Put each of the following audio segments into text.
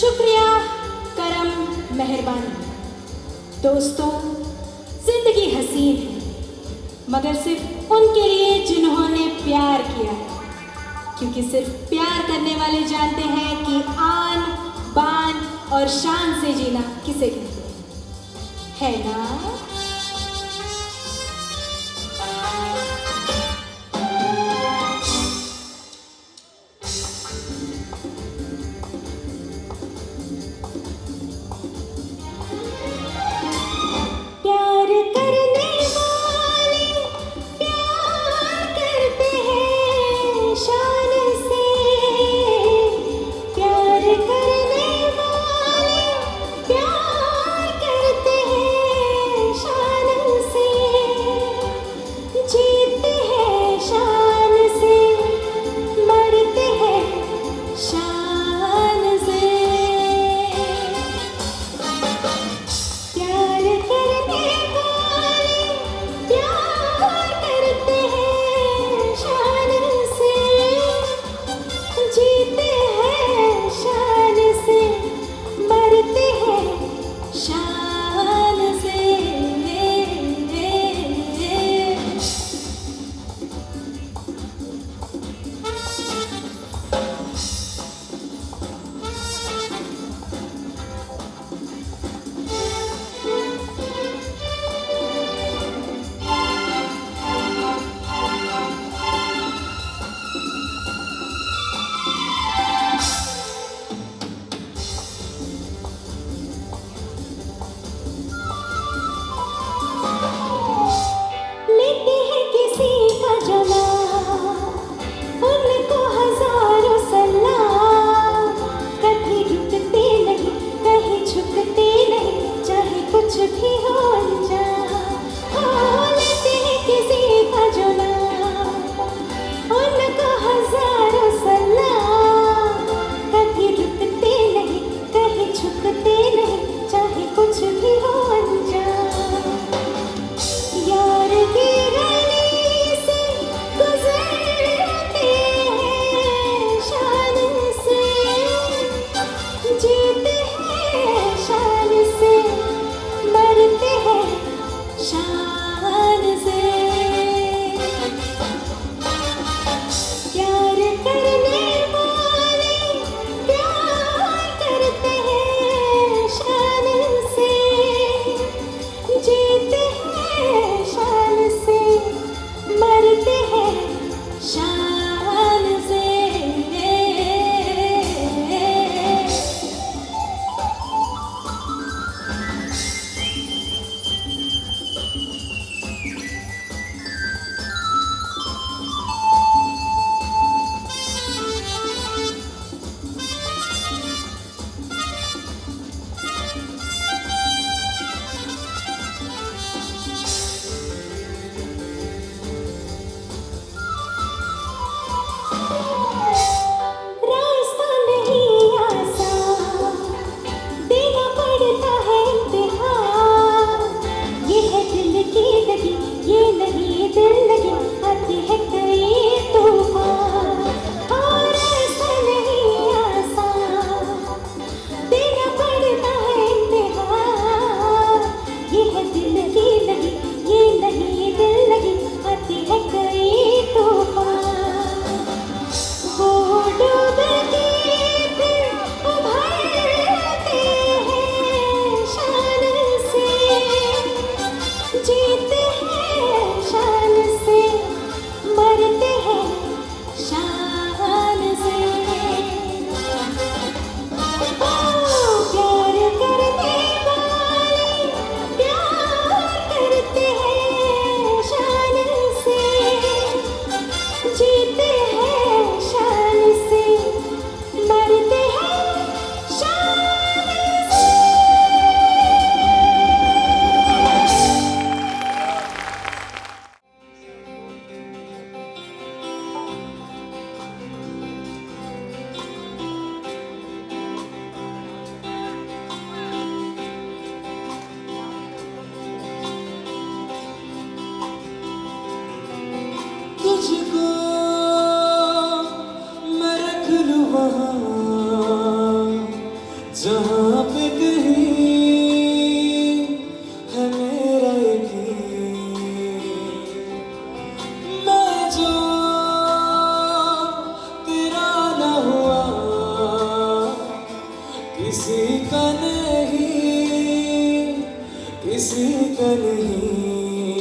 शुक्रिया, करम, मेहरबानी। दोस्तों, जिंदगी हसीन है मगर सिर्फ उनके लिए जिन्होंने प्यार किया है, क्योंकि सिर्फ प्यार करने वाले जानते हैं कि आन बान और शान से जीना किसे कहते हैं, है ना? मरते किसी का नहीं,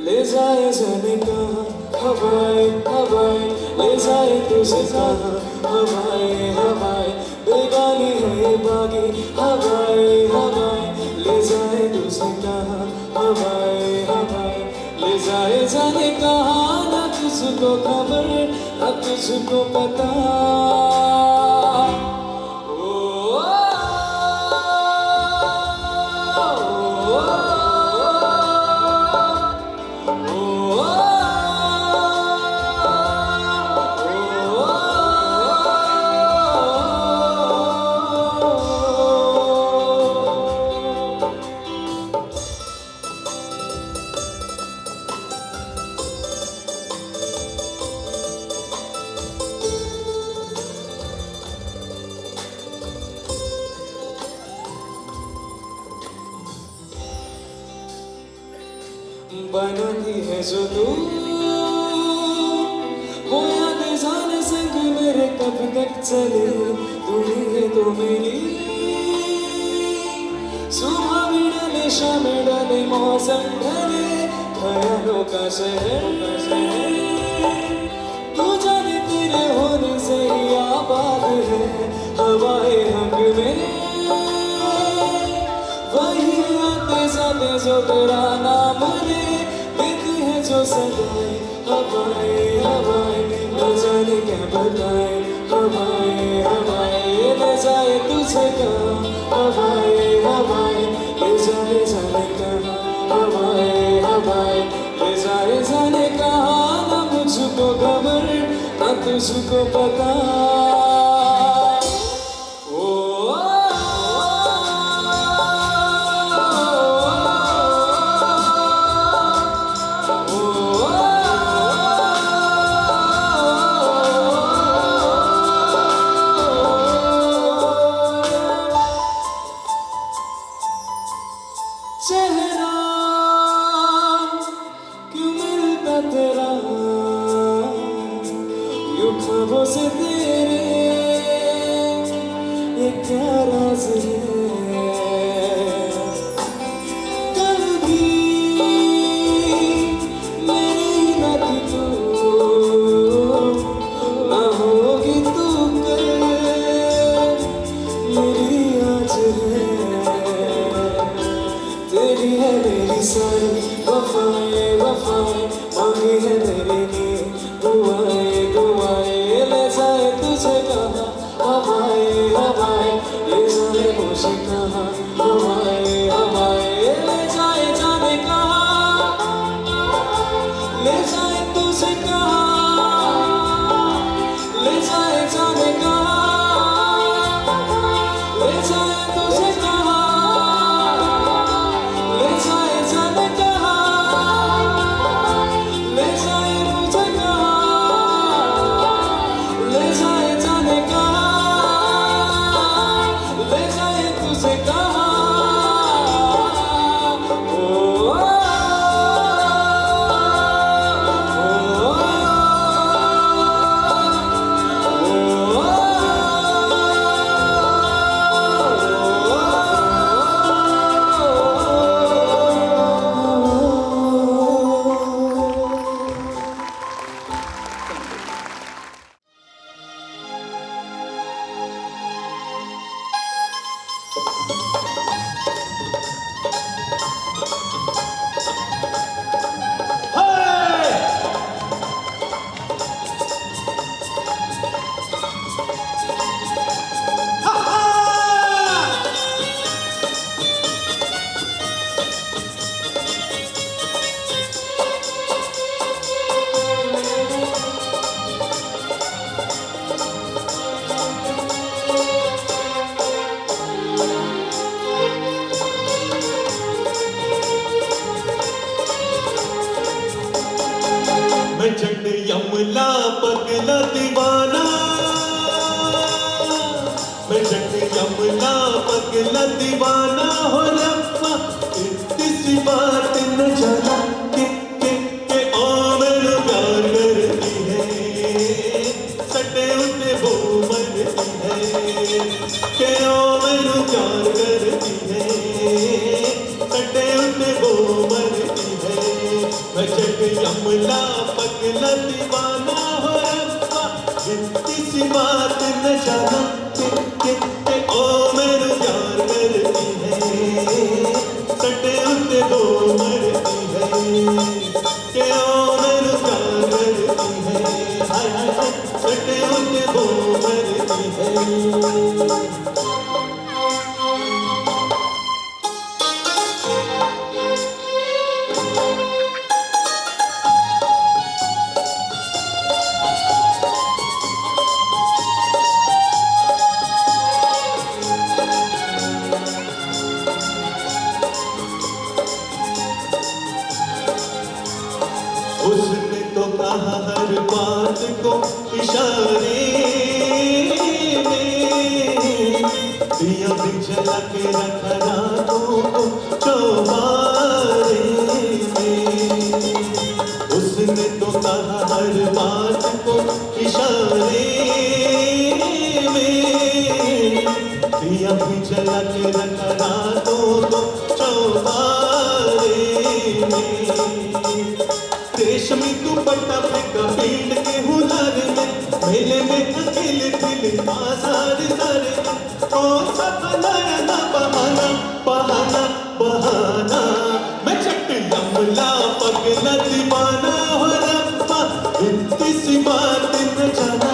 ले जाए जाने कहाँ हवाएं हवाएं, ले जाए तुझे कहाँ हवाएं हवाएं, बेगानी है ये बागी हवाएं हवाएं, ले जाए तुझे कहाँ हवाएं हवाएं, ले जाए जाने कहाँ, ना तुझको खबर ना तुझको पता। बनाती है जो तू वो यादें जाने संग मेरे कब तक चले, तू ही है तो मेरी सुबह भी डाले शाम डाले मौसम ढले, ख्यालों का शहर तू जाने तेरे होने से ही आबाद है, हवाएं हक में वही आते जाते जो तेरा नाम ले, देती है जो सदाएं हवाएं हवाएं, न जाने क्या बताए हवाएं हवाएं, ले जाए तुझे कहाँ हवाएं हवाएं, ले जाए जाने कहाँ हवाएं हवाएं, ले जाए जाने कहाँ, ना मुझको खबर ना तुझको पता। चेहरा क्यों मिलता तेरा यूं ख्वाबों से तेरे, ये क्या राज है, कल भी मेरी ना थी तू, ना होगी तू कल मेरी आज है, तेरी है मेरी सारी वफाएं वफाएं, मांगी है तेरे लिए दुआएं दुआएं, ले जाए तुझे कहाँ हवाएं हवाएं, ले जाए मुझे कहाँ हवाएं हवाएं, ले जाए जाने कहाँ, ले जाए तुझे कहाँ, ले जाए जाने कहाँ, ले जाए तुझे कहाँ, ले जाए जाने कहाँ, ले जाए मुझे कहाँ, ले जाए जाने कहाँ, ले जाए तुझे कहाँ। ओ मैं जट यमला पगला दीवाना, मैं जट यमला पगला दीवाना हो रब्बा, इतनी बात न जाना के ओ मेरे प्यार करती है, सटे उसे वो मरती है, के ओ मेरे प्यार करती है, के रखा रातों को चौबारे में। उसने तो कहा हर बात को इशारे में। दिया भी जला के रखा रातों को चौबारे में। रेशमी दुपट्टा फेंका बीड़ के हुनर में। मेले में अकेले दिल आजाद सारे में। कौन सा बनाया ना बहाना बहाना बहाना। मैं चट लमला पगला दीवाना हो रब्बा। इतनी सी बात न जाना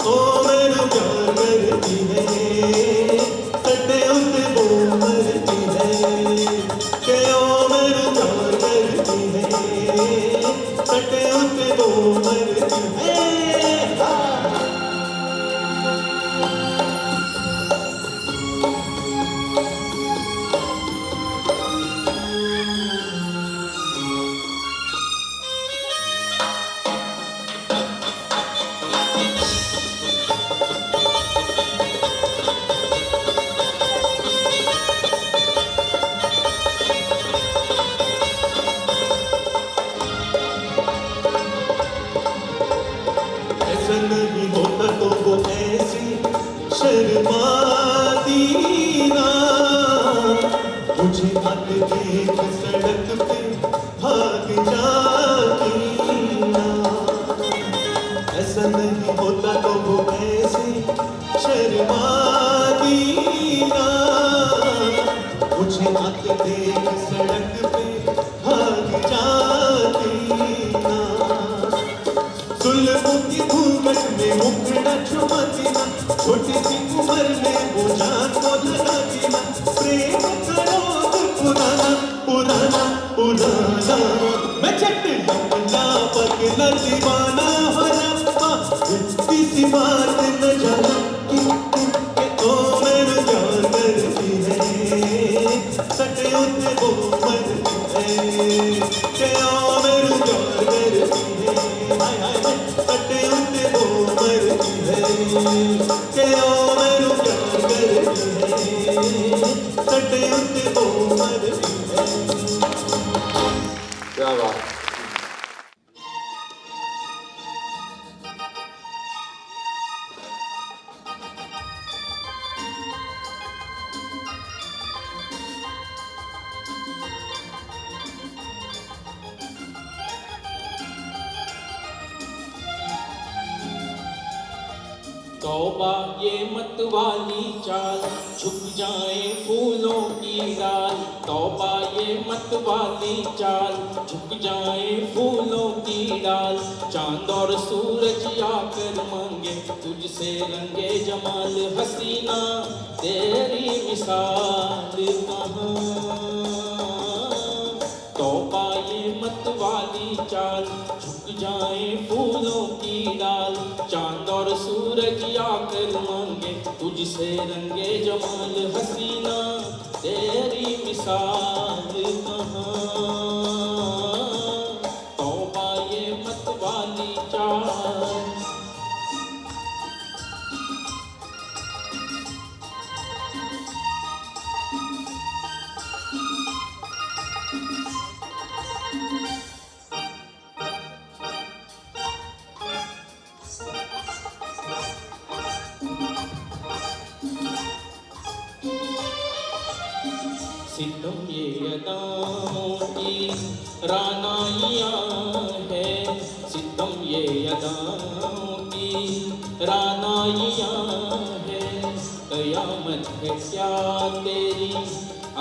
ओ मेरे प्यार करती है। सटे उसे वो मरती है कि ओ मेरे प्यार करती है। सटे उसे वो मरती है। ऐसा नहीं होता तो वो ऐसी शर्माती ना। मुझे आग देख सड़क पे भाग जाती ना। ऐसा नहीं होता तो वो ऐसी शर्माती ना। मुझे आग देख सड़क पे भाग जाती ना। जुल्मों की घूंघट में मुखड़ा छुपाती ना। छोटी सी उम्र में वो जान को लगाती ना। प्रेम करो पुराना पुराना पुराना। मैं चट लमला पगला दीवाना हो रब्बा। इतनी सी बात न जाना कि ओ मेरे प्यार करती है। सटे उसे वो मरती है कि ओ मेरे प्यार करती है। हाय हाय सटे उसे वो मरती है कि ओ मेरे प्यार करती है। सटे उसे वो मरती है। क्या बात। तौबा ये मत वाली चाल झुक जाए फूलों की डाल। तौबा ये मत वाली चाल झुक जाए फूलों की डाल। चांद और सूरज आकर मांगे तुझसे रंगे जमाल। हसीना तेरी मिसाल कहाँ। तौबा ये मत वाली चाल झुक जाए फूलों की डाल। चांद और सूरज आकर मांगे तुझसे रंगे जमाल। हसीना तेरी मिसाल कहाँ। तौबा ये मत वाली चाल। सितम ये अदाओं की रानाइयाँ है। सितम ये अदाओं की रानाइयाँ है। कयामत है क्या तेरी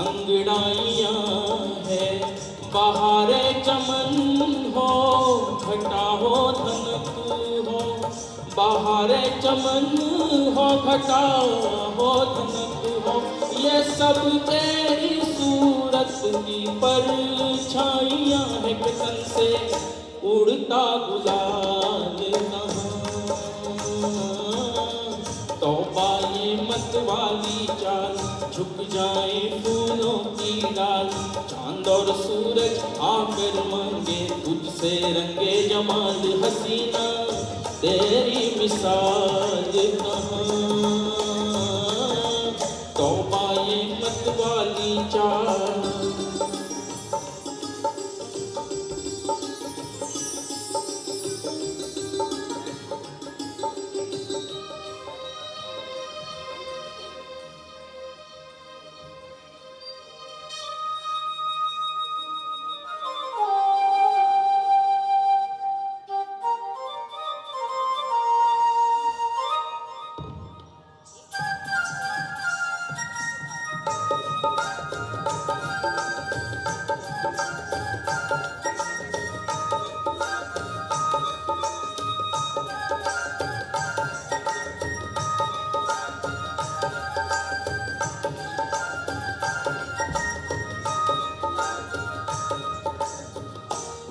अंगड़ाइयाँ है। बहारे चमन हो घटा हो धन तू हो। बहारे चमन हो घटा हो धन तू हो। ये सब तेरी सूरत की परछाइयाँ है। तन से उड़ता गुलाल कहाँ। तौबा ये मत वाली चाल झुक जाए फूलों की डाल। चांद और सूरज आकर मांगे तुझसे रंगे जमाल। हसीना तेरी मिसाल कहाँ। तौबा ये मत वाली चाल।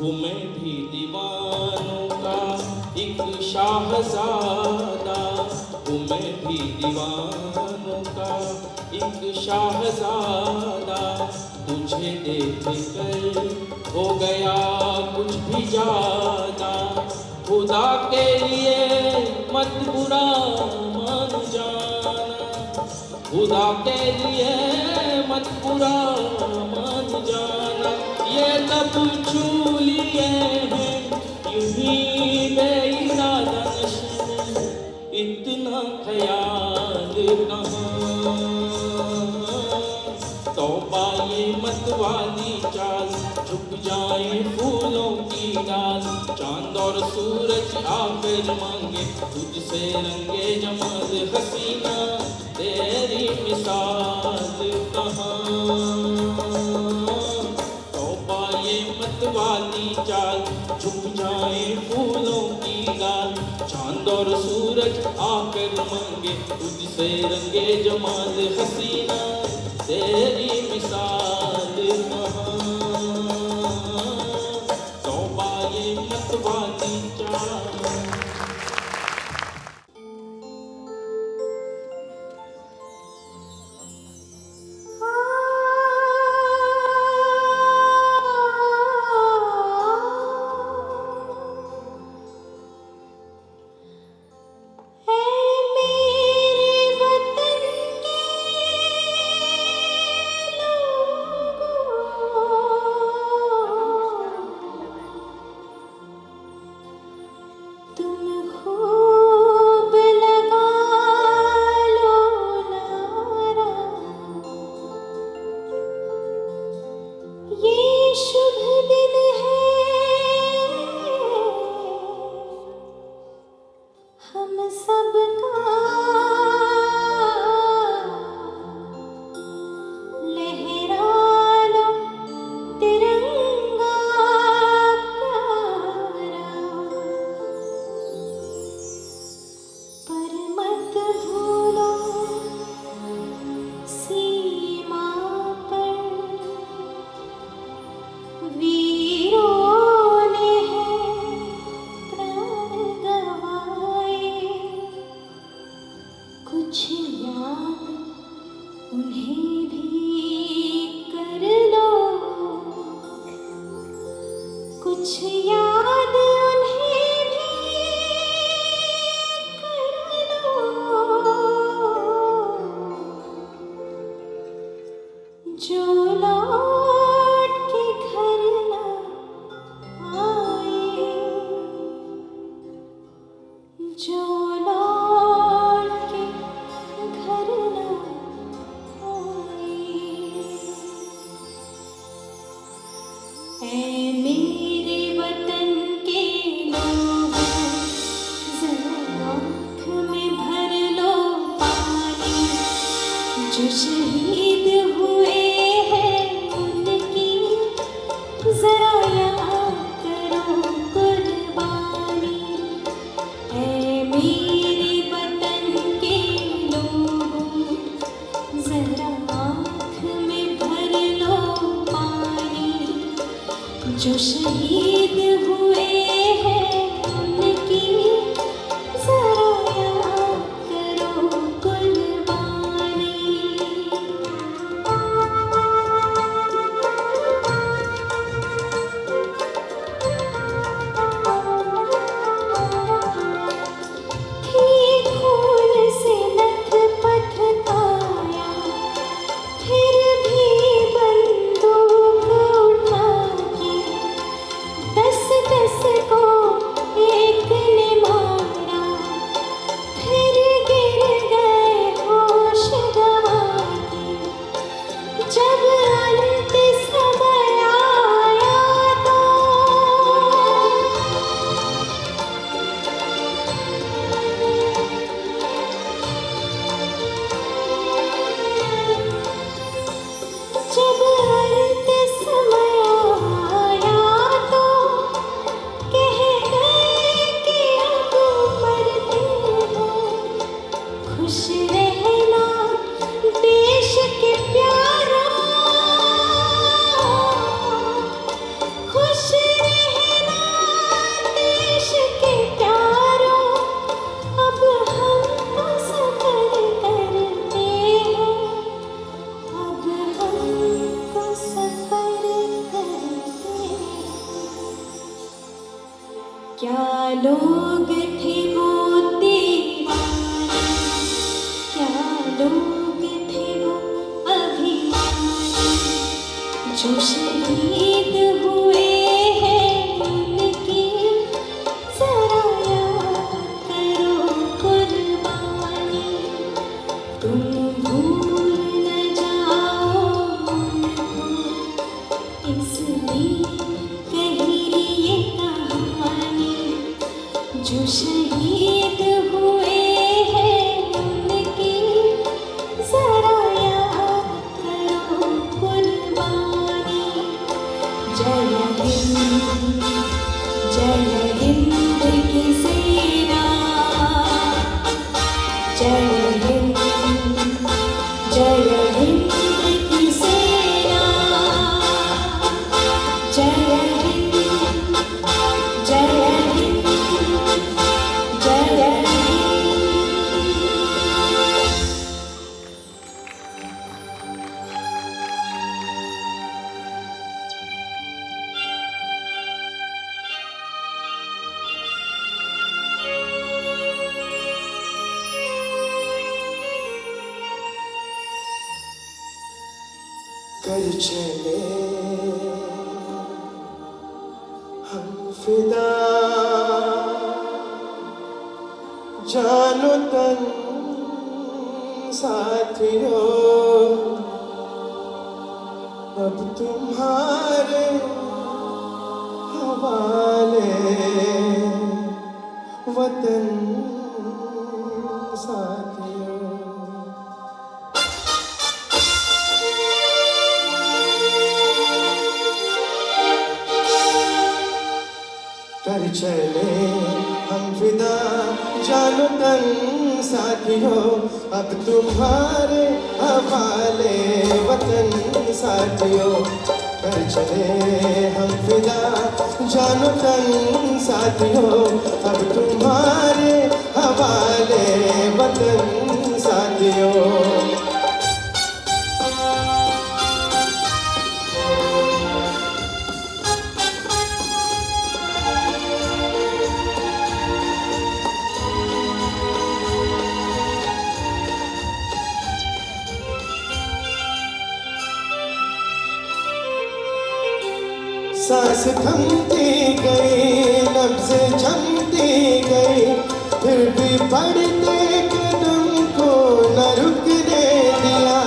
हूँ मैं भी दीवानों का एक शाहज़ादा, हूँ मैं भी दीवानों का एक शाहज़ादा। तुझे देख कर हो गया कुछ भी ज़्यादा, खुदा के लिए मत बुरा मान जाना, खुदा के लिए मत बुरा मान जाना। ये तब छू लिए हैं यूं ही बेइरादा नशे में, इतना ख्याल कहाँ। तौबा ये मत वाली चाल, झुक जाए फूलों की डाल। चांद और सूरज आकर मांगे तुझसे रंगे जमाल, हसीना तेरी मिसाल कहाँ। मत वाली चाल, झुक जाए फूलों की डाल। चांद और सूरज आकर मांगे तुझसे रंगे जमाल, हसीना तेरी मिसाल कहाँ। तौबा ये मत वाली चाल। जो शहीद हुए हैं उनकी जरा याद करो कुर्बानी। थी खून से लथपथ काया, लोग थे वो दीवाने, क्या लोग थे वो अभिमानी, जो शहीद हुए हैं उनकी जरा याद करो कुर्बानी। तुम भूल न जाओ उनको, इसलिए कही ये कहानी, जो शहीद हुए हैं उनकी जरा याद करो कुर्बानी। जय हिंद की सेना, जय हिंद की सेना, जय हिंद, जय हिंद, जय हिंद। कर चले हम फिदा, जानो तन साथियों, अब तुम्हारे हवाले वतन साथियों। कर चले हम फिदा, जानो तन साथियों, अब तुम्हारे हवाले वतन साथियों। कर चले हम फिदा, जानो तन साथियों, अब तुम्हारे हवाले वतन साथियों। सांस थमती गई, नब्ज़ जमती गई, फिर भी बढ़ते कदम को न रुकने दिया।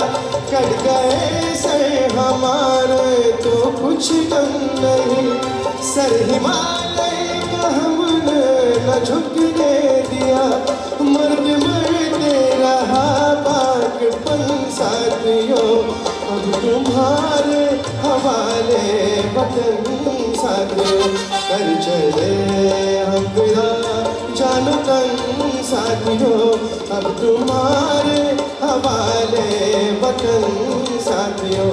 कट गए सर हमारे तो कुछ दम नहीं, सर हिमालय का हमने न झुकने दिया। मर्द मरते रहा पाकपन साथियों, अब तुम्हारे हवाले वतन साथियों। कर चले हम फिदा, जानो तन साथियों, अब तुम्हारे हवाले वतन साथियों।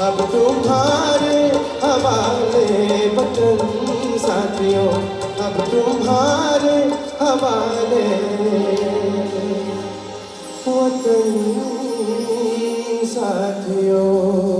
अब तुम्हारे हवाले वतन साथियों, अब तुम्हारे हवाले वतन साथियों।